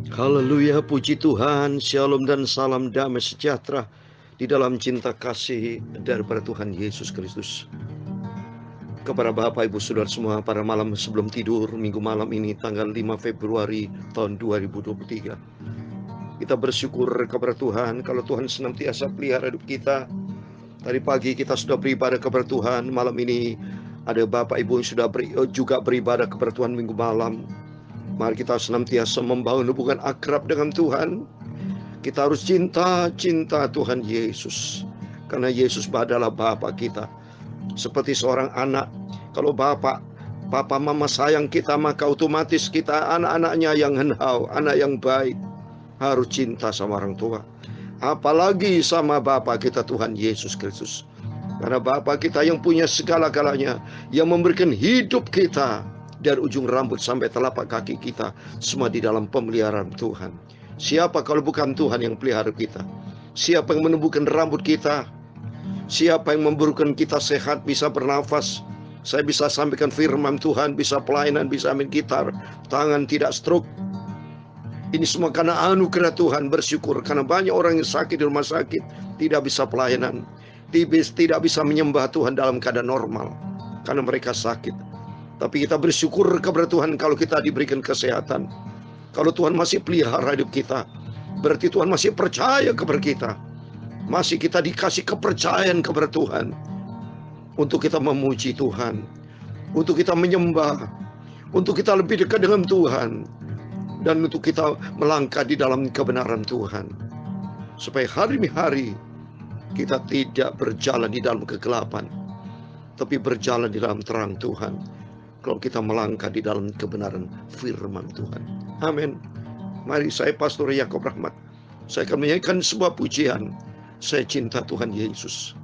Haleluya, puji Tuhan, shalom dan salam damai sejahtera di dalam cinta kasih daripada Tuhan Yesus Kristus. Kepada Bapak, Ibu, Saudara semua, pada malam sebelum tidur, minggu malam ini tanggal 5 Februari tahun 2023. Kita bersyukur kepada Tuhan kalau Tuhan senantiasa pelihara hidup kita. Tadi pagi kita sudah beribadah kepada Tuhan, malam ini ada Bapak Ibu yang sudah juga beribadah kepada Tuhan minggu malam. Mari kita senantiasa membangun hubungan akrab dengan Tuhan. Kita harus cinta Tuhan Yesus. Karena Yesus adalah Bapa kita. Seperti seorang anak, kalau Papa Mama sayang kita, maka otomatis kita anak-anaknya yang henhau, anak yang baik, harus cinta sama orang tua. Apalagi sama Bapa kita Tuhan Yesus Kristus. Karena Bapa kita yang punya segala-galanya, yang memberikan hidup kita dari ujung rambut sampai telapak kaki kita, semua di dalam pemeliharaan Tuhan. Siapa kalau bukan Tuhan yang pelihara kita? Siapa yang menumbuhkan rambut kita? Siapa yang memberikan kita sehat, bisa bernafas? Saya bisa sampaikan firman Tuhan, bisa pelayanan, bisa main gitar, tangan tidak stroke. Ini semua karena anugerah Tuhan. Bersyukur karena banyak orang yang sakit di rumah sakit, tidak bisa pelayanan, tidak bisa menyembah Tuhan dalam keadaan normal karena mereka sakit. Tapi kita bersyukur kepada Tuhan kalau kita diberikan kesehatan. Kalau Tuhan masih pelihara hidup kita, berarti Tuhan masih percaya kepada kita. Masih kita dikasih kepercayaan kepada Tuhan. Untuk kita memuji Tuhan, untuk kita menyembah, untuk kita lebih dekat dengan Tuhan, dan untuk kita melangkah di dalam kebenaran Tuhan. Supaya hari demi hari kita tidak berjalan di dalam kegelapan, tapi berjalan di dalam terang Tuhan. Kalau kita melangkah di dalam kebenaran firman Tuhan. Amin. Mari, saya Pastor Yakob Rahmat, saya akan menyanyikan sebuah pujian. Saya cinta Tuhan Yesus.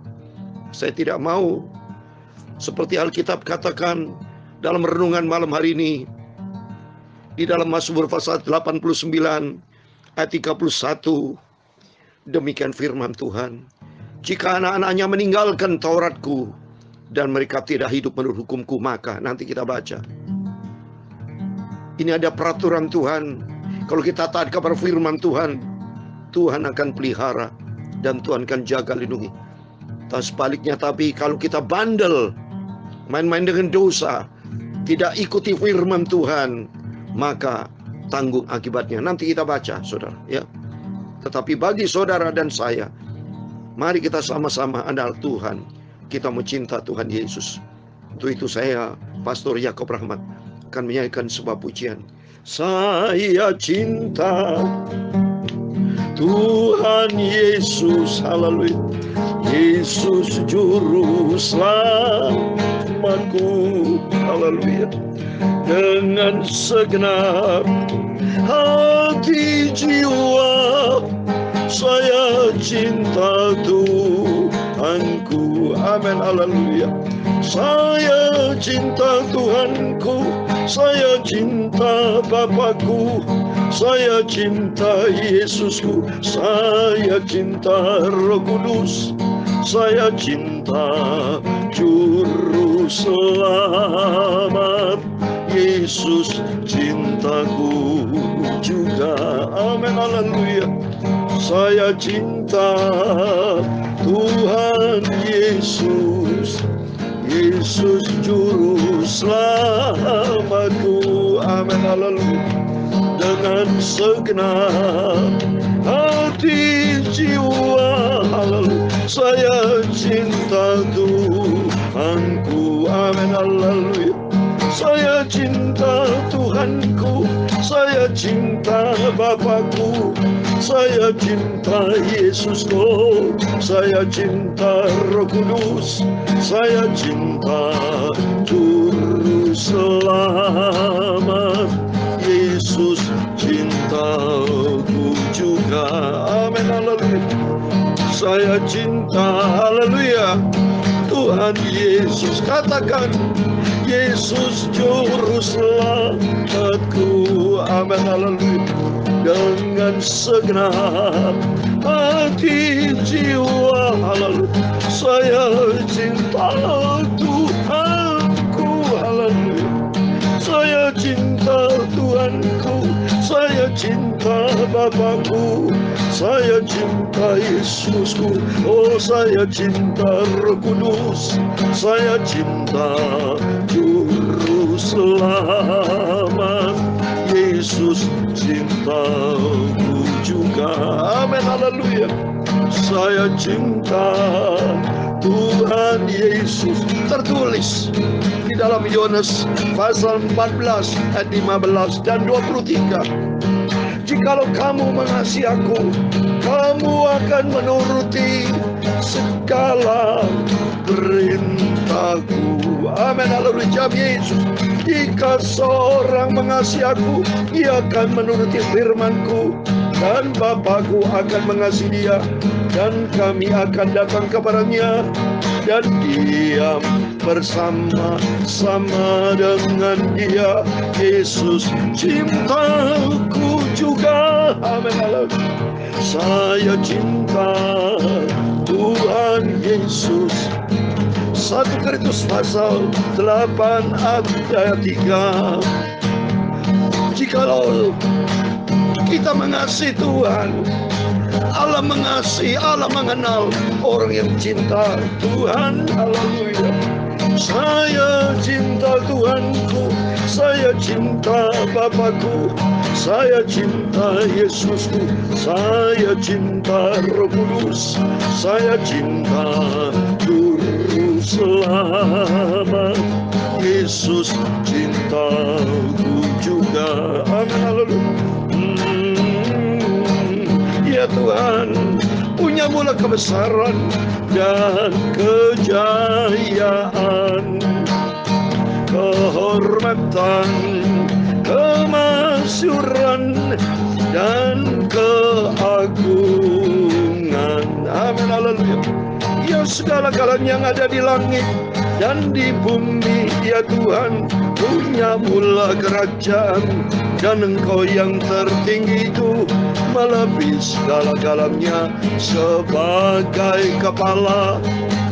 Saya tidak mau seperti Alkitab katakan dalam renungan malam hari ini, di dalam Mazmur pasal 89 ayat 31. Demikian firman Tuhan. Jika anak-anaknya meninggalkan Tauratku dan mereka tidak hidup menurut hukumku, maka nanti kita baca. Ini ada peraturan Tuhan. Kalau kita taat kepada firman Tuhan, Tuhan akan pelihara dan Tuhan akan jaga lindungi. Tak sebaliknya, tapi kalau kita bandel, main-main dengan dosa, tidak ikuti firman Tuhan, maka tanggung akibatnya. Nanti kita baca, saudara, ya. Tetapi bagi saudara dan saya, mari kita sama-sama andal Tuhan. Kita mencinta Tuhan Yesus. Untuk itu saya, Pastor Yakob Rahmat, akan menyanyikan sebuah pujian. Saya cinta Tuhan Yesus, haleluya. Yesus juru selamatku, haleluya. Dengan segenap hati jiwa, saya cinta Tuhanku. Amin, haleluya. Saya cinta Tuhanku, saya cinta Bapakku, saya cinta Yesusku, saya cinta Roh Kudus, saya cinta Juru Selamat. Yesus cintaku juga. Amin, haleluya. Saya cinta Tuhan Yesus, Yesus juru selamatku. Amin, haleluya. Dengan segenap hati jiwa, haleluya, saya cinta Tuhanku. Amin, haleluya. Saya cinta Tuhanku, saya cinta Bapakku, saya cinta Yesusku, saya cinta Roh Kudus, saya cinta Juru Selamat. Yesus cintaku juga. Amin, haleluya. Saya cinta, haleluya, Tuhan Yesus. Katakan, Yesus juru selamatku. Amin, haleluya. Dengan segenap hati jiwa, haleluya, saya cinta Tuhanku, haleluya. Saya cinta Tuhanku, saya cinta Bapakku, saya cinta Yesusku, oh saya cinta Roh Kudus, saya cinta Juru Selamat, Yesus cintaku juga. Amin, haleluya. Saya cinta Tuhan Yesus. Tertulis di dalam Yohanes pasal 14 ayat 15 dan 23. Jikalau kamu mengasihi aku, kamu akan menuruti segala perintahku. Amin, haleluya. Jawab Yesus, jika seorang mengasihi aku, ia akan menuruti firmanku, dan Bapakku akan mengasihi dia, dan kami akan datang kepadanya dan diam bersama-sama dengan dia. Yesus cintaku juga. Amin, haleluya. Saya cinta Tuhan Yesus. 1 Korintus pasal 8 ayat 3. Jikalau kita mengasihi Tuhan, Allah mengasihi, Allah mengenal orang yang cinta Tuhan. Haleluya. Saya cinta Tuhanku, saya cinta Bapakku, saya cinta Yesusku, saya cinta Roh Kudus, saya cinta Juru Selamat, Yesus cintaku juga. Amin, haleluya. Ya Tuhan, punya mula kebesaran dan kejayaan, kehormatan, kemasyuran, dan keagungan. Amin, haleluya. Ya segala-galanya yang ada di langit dan di bumi, ya Tuhan, punya mula kerajaan, dan Engkau yang tertinggi itu melebihi segala-galanya sebagai kepala.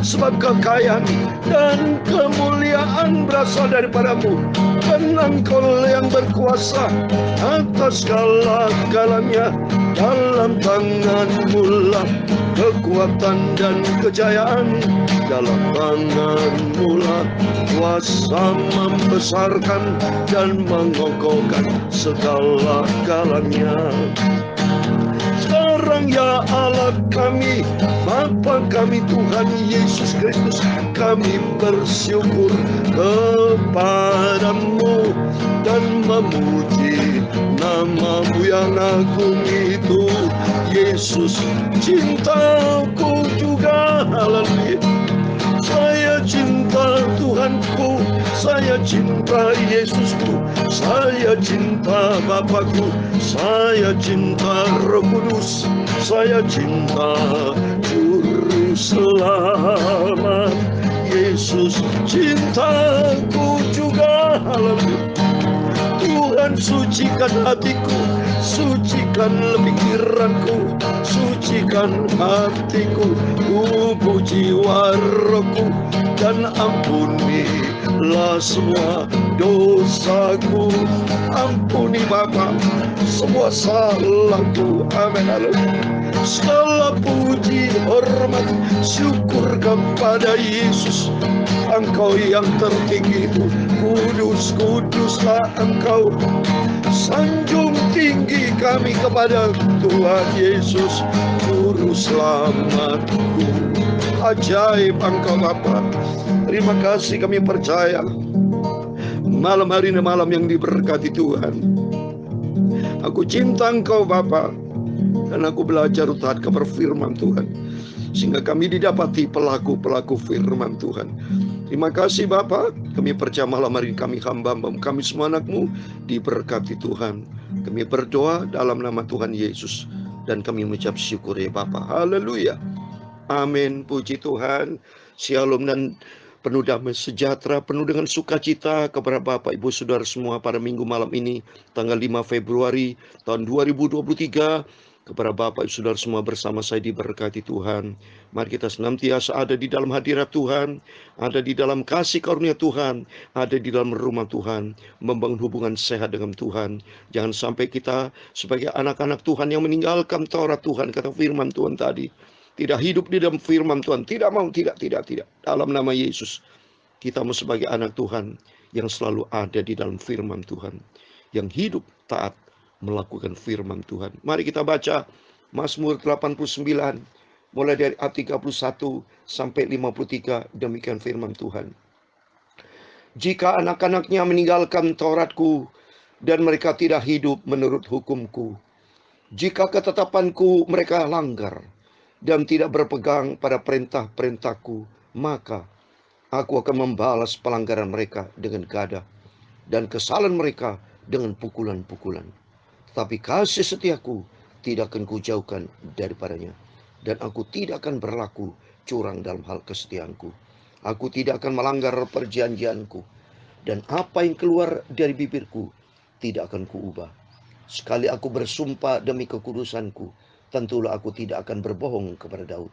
Sebab kekayaan dan kemuliaan berasal daripadamu, dan Engkau yang berkuasa atas segala-galanya. Dalam tangan-Mu lah kekuatan dan kejayaan, dalam tangan-Mu lah kuasa membesarkan dan mengokohkan segala-galanya. Sekarang ya Allah kami, Bapa kami Tuhan Yesus Kristus, kami bersyukur kepadamu dan memuji nama-Mu yang agung itu. Yesus cintaku juga. Haleluya. Saya cinta Tuhanku, saya cinta Yesusku, saya cinta Bapakku, saya cinta Roh Kudus, saya cinta Juru Selamat, Yesus cintaku juga. Haleluya. Tuhan sucikan hatiku, sucikan pikiranku, sucikan hatiku, tubuh jiwa rohku, dan ampunilah semua dosaku. Ampuni Bapa semua salahku. Amin, haleluya. Segala puji, hormat, syukur kepada Yesus. Engkau yang tertinggi itu, kudus, kuduslah Engkau. Sanjung tinggi kami kepada Tuhan Yesus, Juru Selamatku. Ajaib Engkau Bapa. Terima kasih, kami percaya malam hari ini malam yang diberkati Tuhan. Aku cinta Engkau Bapa, dan aku belajar taat kepada firman Tuhan, sehingga kami didapati pelaku-pelaku firman Tuhan. Terima kasih Bapa, kami percaya malam hari kami hamba-Mu, kami semua anak-Mu diberkati Tuhan. Kami berdoa dalam nama Tuhan Yesus, dan kami mengucap syukur ya Bapa. Haleluya. Amin. Puji Tuhan. Shalom dan penuh damai sejahtera, penuh dengan sukacita kepada Bapak Ibu Saudara semua pada minggu malam ini, tanggal 5 Februari tahun 2023. Kepada Bapak Ibu Saudara semua bersama saya diberkati Tuhan. Mari kita senantiasa ada di dalam hadirat Tuhan, ada di dalam kasih karunia Tuhan, ada di dalam rumah Tuhan, membangun hubungan sehat dengan Tuhan. Jangan sampai kita sebagai anak-anak Tuhan yang meninggalkan Taurat Tuhan, kata firman Tuhan tadi. Tidak hidup di dalam firman Tuhan, tidak mau, tidak. Dalam nama Yesus, kita mau sebagai anak Tuhan yang selalu ada di dalam firman Tuhan, yang hidup taat melakukan firman Tuhan. Mari kita baca Mazmur 89 mulai dari ayat 31 sampai 53. Demikian firman Tuhan. Jika anak-anaknya meninggalkan Tauratku dan mereka tidak hidup menurut hukumku, jika ketetapanku mereka langgar dan tidak berpegang pada perintah-perintahku, maka aku akan membalas pelanggaran mereka dengan gada dan kesalahan mereka dengan pukulan-pukulan. Tapi kasih setiaku tidak akan kujauhkan daripadanya, dan aku tidak akan berlaku curang dalam hal kesetiaanku. Aku tidak akan melanggar perjanjianku, dan apa yang keluar dari bibirku tidak akan kuubah. Sekali aku bersumpah demi kekudusanku, tentulah aku tidak akan berbohong kepada Daud.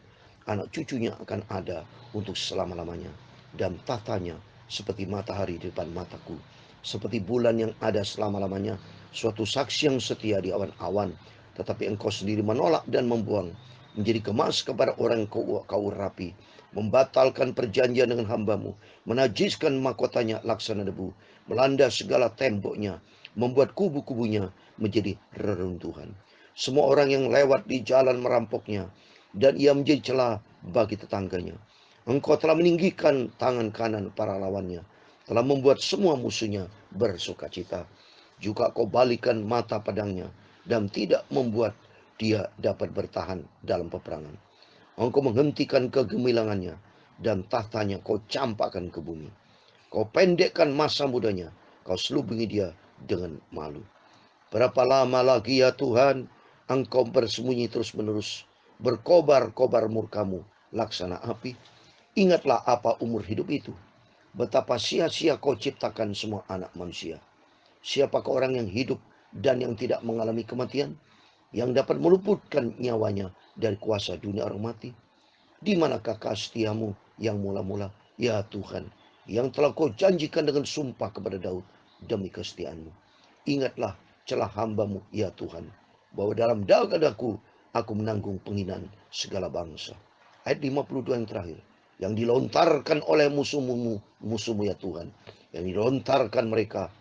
Anak cucunya akan ada untuk selama-lamanya, dan tahtanya seperti matahari di depan mataku, seperti bulan yang ada selama-lamanya, suatu saksi yang setia di awan-awan. Tetapi engkau sendiri menolak dan membuang, menjadi kemas kepada orang kau urapi, membatalkan perjanjian dengan hambamu, menajiskan mahkotanya laksana debu, melanda segala temboknya, membuat kubu-kubunya menjadi reruntuhan. Semua orang yang lewat di jalan merampoknya, dan ia menjadi celah bagi tetangganya. Engkau telah meninggikan tangan kanan para lawannya, telah membuat semua musuhnya bersukacita. Juga kau balikan mata padangnya, dan tidak membuat dia dapat bertahan dalam peperangan. Engkau menghentikan kegemilangannya, dan tahtanya kau campakkan ke bumi. Kau pendekkan masa mudanya, kau selubungi dia dengan malu. Berapa lama lagi ya Tuhan, engkau bersembunyi terus-menerus, berkobar-kobar murkamu laksana api. Ingatlah apa umur hidup itu, betapa sia-sia kau ciptakan semua anak manusia. Siapakah orang yang hidup dan yang tidak mengalami kematian, yang dapat meluputkan nyawanya dari kuasa dunia orang mati? Di manakah kasih-Mu yang mula-mula, ya Tuhan, yang telah kau janjikan dengan sumpah kepada Daud demi kesetiaan-Mu? Ingatlah celah hamba-Mu, ya Tuhan, bahwa dalam dadaku aku menanggung penghinaan segala bangsa. Ayat 52 yang terakhir, yang dilontarkan oleh musuhmu ya Tuhan, yang dilontarkan mereka,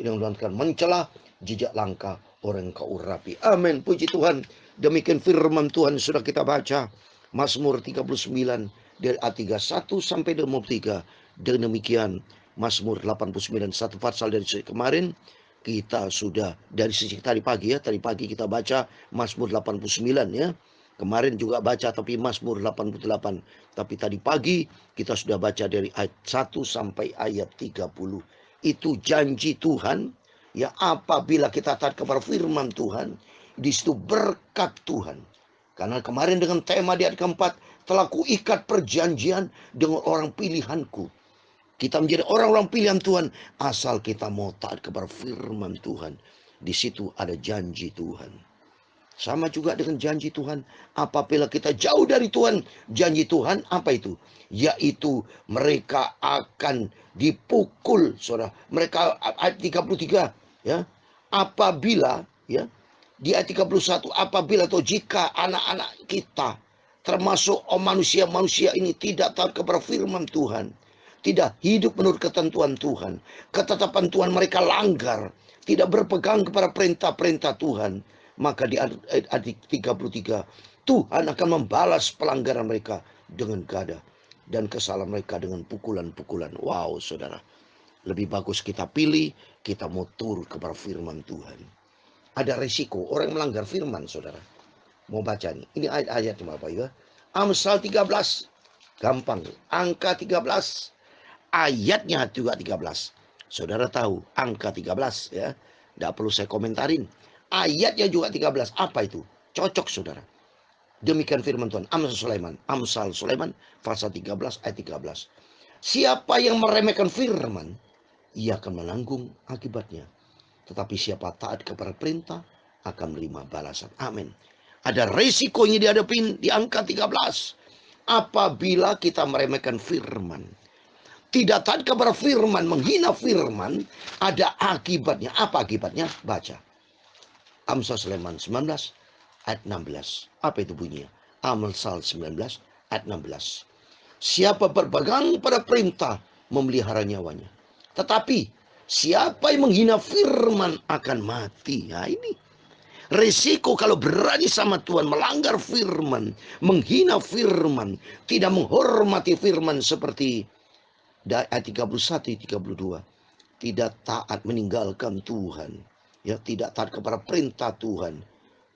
yang mencela jejak langkah orang yang kau urapi. Amin. Puji Tuhan. Demikian firman Tuhan sudah kita baca. Mazmur 39 dari ayat 31 sampai 23. Dan demikian Mazmur 89, satu pasal dari kemarin kita sudah dari sisi tadi pagi ya. Tadi pagi kita baca Mazmur 89 ya. Kemarin juga baca tapi Mazmur 88. Tapi tadi pagi kita sudah baca dari ayat 1 sampai ayat 30. Itu janji Tuhan ya, apabila kita taat kepada firman Tuhan, di situ berkat Tuhan. Karena kemarin dengan tema di ayat keempat, telah kuikat perjanjian dengan orang pilihanku. Kita menjadi orang-orang pilihan Tuhan asal kita mau taat kepada firman Tuhan. Di situ ada janji Tuhan. Sama juga dengan janji Tuhan, apabila kita jauh dari Tuhan, janji Tuhan apa itu? Yaitu mereka akan dipukul, saudara. Mereka ayat 33 ya. Apabila ya, di ayat 31, apabila atau jika anak-anak kita termasuk manusia-manusia ini tidak taat kepada firman Tuhan, tidak hidup menurut ketentuan Tuhan, ketetapan Tuhan mereka langgar, tidak berpegang kepada perintah-perintah Tuhan, maka di ayat 33 Tuhan akan membalas pelanggaran mereka dengan gada dan kesalahan mereka dengan pukulan-pukulan. Wow, saudara, lebih bagus kita pilih, kita mau turut kepada firman Tuhan. Ada resiko orang melanggar firman, saudara. Mau baca nih, ini ayat-ayat Bapak ya. Amsal 13, gampang, angka 13, ayatnya juga 13. Saudara tahu angka 13 ya, tidak perlu saya komentarin. Ayatnya juga 13. Apa itu? Cocok saudara. Demikian firman Tuhan. Amsal Sulaiman pasal 13 ayat 13. Siapa yang meremehkan firman, ia akan menanggung akibatnya. Tetapi siapa taat kepada perintah, akan menerima balasan. Amin. Ada resiko yang dihadapin di angka 13. Apabila kita meremehkan firman, tidak taat kepada firman, menghina firman, ada akibatnya. Apa akibatnya? Baca Amsal 19 ayat 16. Apa itu bunyinya? Amsal 19 ayat 16. Siapa berpegang pada perintah memelihara nyawanya, tetapi siapa yang menghina firman akan mati. Nah, ini resiko kalau berani sama Tuhan, melanggar firman, menghina firman, tidak menghormati firman, seperti ayat 31, 32. Tidak taat, meninggalkan Tuhan, ya, tidak taat kepada perintah Tuhan,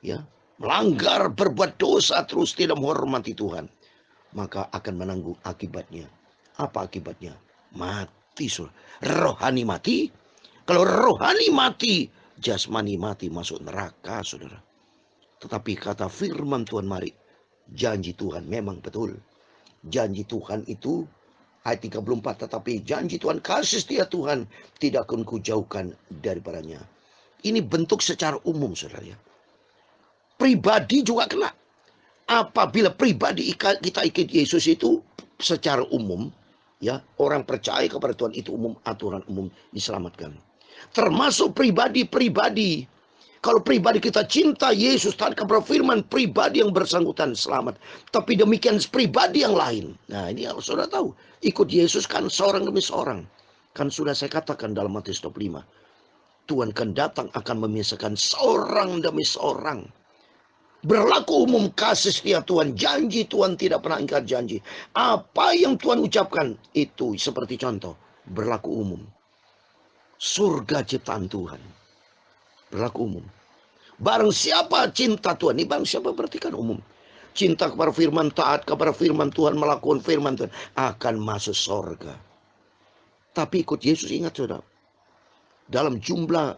ya, melanggar, berbuat dosa terus, tidak menghormati Tuhan, maka akan menanggung akibatnya. Apa akibatnya? Mati, saudara. Rohani mati. Kalau rohani mati, jasmani mati, masuk neraka, saudara. Tetapi kata firman Tuhan, mari, janji Tuhan memang betul. Janji Tuhan itu ayat 34, tetapi janji Tuhan, kasih setia Tuhan tidak akan kujauhkan daripadanya. Ini bentuk secara umum, saudara, ya. Pribadi juga kena. Apabila pribadi kita ikut Yesus itu secara umum, ya, orang percaya kepada Tuhan itu umum, aturan umum diselamatkan. Termasuk pribadi-pribadi. Kalau pribadi kita cinta Yesus, taat kepada firman, pribadi yang bersangkutan selamat. Tapi demikian pribadi yang lain. Nah, ini harus saudara tahu. Ikut Yesus kan seorang demi seorang. Kan sudah saya katakan dalam Matius 25. Tuhan akan datang akan memisahkan seorang demi seorang. Berlaku umum kasih setia Tuhan. Janji Tuhan tidak pernah ingkar janji. Apa yang Tuhan ucapkan itu seperti contoh. Berlaku umum. Surga ciptaan Tuhan. Berlaku umum. Barang siapa cinta Tuhan. Ini barang siapa berarti kan umum. Cinta kepada firman, taat kepada firman Tuhan, melakukan firman Tuhan, akan masuk surga. Tapi ikut Yesus, ingat saudara. Dalam jumlah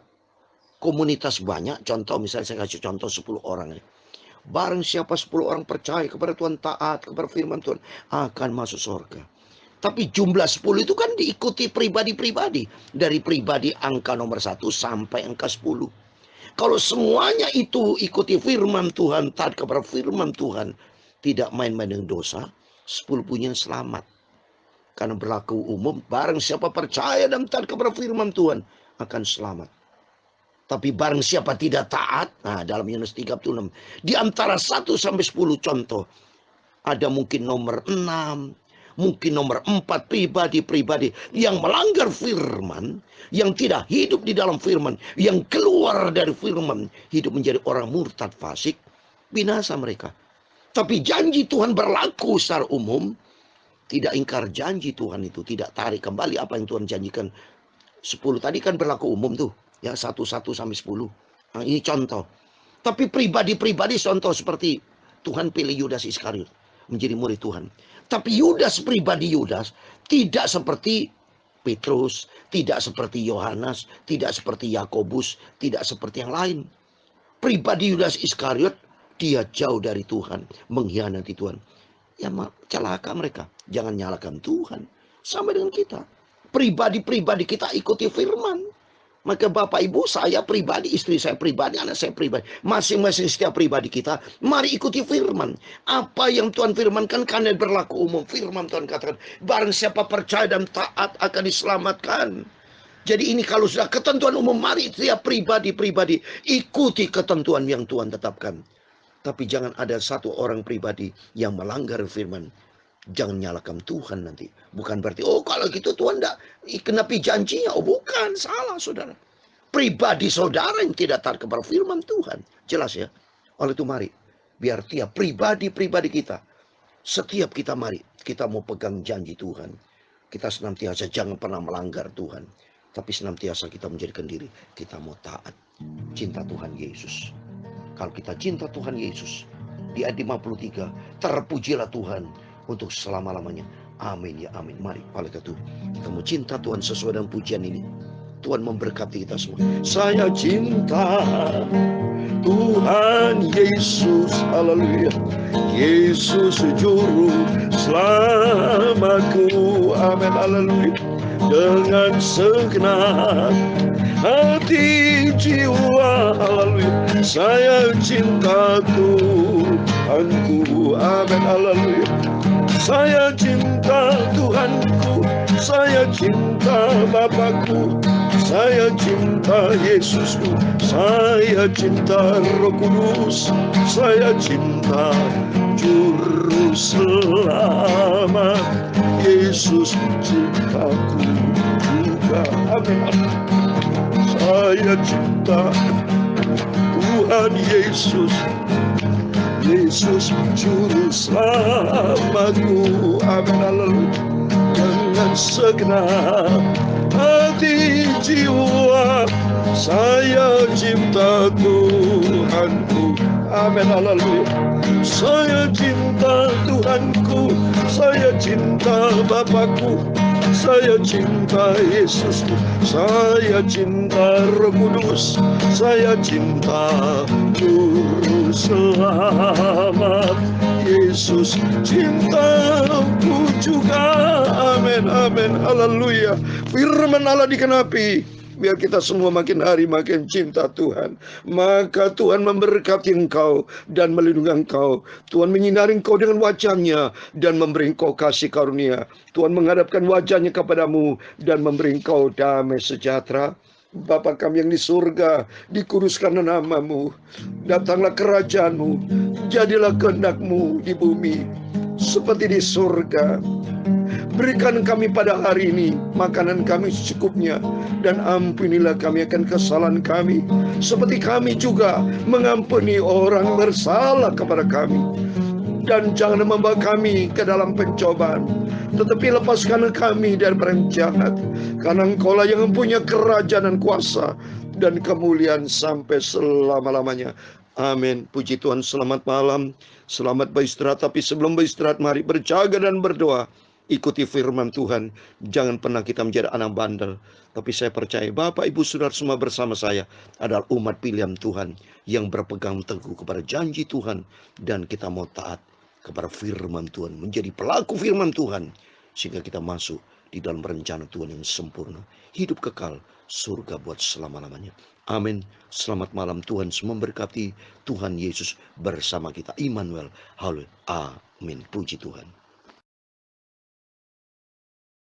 komunitas banyak. Contoh misalnya saya kasih contoh 10 orang. Barang siapa 10 orang percaya kepada Tuhan, taat kepada firman Tuhan, akan masuk surga. Tapi jumlah 10 itu kan diikuti pribadi-pribadi. Dari pribadi angka nomor 1 sampai angka 10. Kalau semuanya itu ikuti firman Tuhan, taat kepada firman Tuhan, tidak main-main dengan dosa, 10 punya selamat. Karena berlaku umum, barang siapa percaya dan taat kepada firman Tuhan, akan selamat. Tapi barang siapa tidak taat, nah dalam Yohanes 3:6, di antara 1 sampai 10 contoh, ada mungkin nomor 6, mungkin nomor 4, pribadi-pribadi yang melanggar firman, yang tidak hidup di dalam firman, yang keluar dari firman, hidup menjadi orang murtad fasik, binasa mereka. Tapi janji Tuhan berlaku secara umum, tidak ingkar janji Tuhan itu, tidak tarik kembali apa yang Tuhan janjikan. 10 tadi kan berlaku umum tuh. Ya, 1 sampai 10. Nah, ini contoh. Tapi pribadi-pribadi contoh seperti Tuhan pilih Yudas Iskariot menjadi murid Tuhan. Tapi Yudas, pribadi Yudas, tidak seperti Petrus, tidak seperti Yohanes, tidak seperti Yakobus, tidak seperti yang lain. Pribadi Yudas Iskariot, dia jauh dari Tuhan, mengkhianati Tuhan. Ya, celaka mereka. Jangan nyalakan Tuhan. Sama dengan kita. Pribadi-pribadi kita ikuti firman. Maka Bapak Ibu, saya pribadi, istri saya pribadi, anak saya pribadi, masing-masing setiap pribadi kita, mari ikuti firman. Apa yang Tuhan firmankan karena berlaku umum. Firman Tuhan katakan, barang siapa percaya dan taat akan diselamatkan. Jadi ini kalau sudah ketentuan umum, mari setiap pribadi-pribadi ikuti ketentuan yang Tuhan tetapkan. Tapi jangan ada satu orang pribadi yang melanggar firman. Jangan nyalakan Tuhan nanti. Bukan berarti, oh kalau gitu Tuhan tidak kenapi janjinya. Oh bukan, salah saudara. Pribadi saudara yang tidak taat kepada firman Tuhan. Jelas ya. Oleh itu mari, biar tiap pribadi-pribadi kita, setiap kita mari, kita mau pegang janji Tuhan. Kita senantiasa jangan pernah melanggar Tuhan. Tapi senantiasa kita menjadikan diri, kita mau taat. Cinta Tuhan Yesus. Kalau kita cinta Tuhan Yesus, di ayat 53, terpujilah Tuhan untuk selama-lamanya. Amin ya amin. Mari oleh itu kita mau cinta Tuhan sesuai dengan pujian ini. Tuhan memberkati kita semua. Saya cinta Tuhan Yesus, haleluya. Yesus juru selamatku, amin, haleluya. Dengan segenap hati jiwa, haleluya, Saya cinta Tuhanku. Amin. Haleluya. Saya cinta Tuhanku, saya cinta Bapakku, saya cinta Yesusku, saya cinta Roh Kudus, saya cinta Juru Selamat. Yesus cintaku juga. Amin. Saya cinta Tuhan Yesus, Yesus Juru Selamatku. Amin. Haleluya. Dengan segenap hati jiwa saya cinta Tuhanku. Amin. Haleluya. Saya cinta Tuhanku, saya cinta Bapakku, saya cinta Yesusku, saya cinta Roh Kudus, saya cinta Juru Selamat. Yesus cintaku juga. Amin. Amin. Haleluya. Firman Allah dikenapi, biar kita semua makin hari makin cinta Tuhan. Maka Tuhan memberkati engkau dan melindungi engkau. Tuhan menyinari engkau dengan wajah-Nya dan memberi engkau kasih karunia. Tuhan menghadapkan wajah-Nya kepadamu dan memberi engkau damai sejahtera. Bapa kami yang di surga, dikuduskanlah nama-Mu, datanglah kerajaan-Mu, jadilah kehendak-Mu di bumi seperti di surga. Berikan kami pada hari ini makanan kami secukupnya, dan ampunilah kami akan kesalahan kami, seperti kami juga mengampuni orang bersalah kepada kami. Dan jangan membawa kami ke dalam pencobaan, tetapi lepaskan kami dari yang jahat. Karena Engkaulah yang mempunyai kerajaan dan kuasa dan kemuliaan sampai selama-lamanya. Amin. Puji Tuhan. Selamat malam, selamat beristirahat. Tapi sebelum beristirahat, mari berjaga dan berdoa. Ikuti firman Tuhan. Jangan pernah kita menjadi anak bandel. Tapi saya percaya Bapak, Ibu, Saudara semua bersama saya adalah umat pilihan Tuhan yang berpegang teguh kepada janji Tuhan. Dan kita mau taat kepada firman Tuhan, menjadi pelaku firman Tuhan, sehingga kita masuk di dalam rencana Tuhan yang sempurna, hidup kekal, surga buat selama-lamanya. Amin. Selamat malam. Tuhan memberkati. Tuhan Yesus bersama kita. Immanuel. Haleluya. Amin. Puji Tuhan.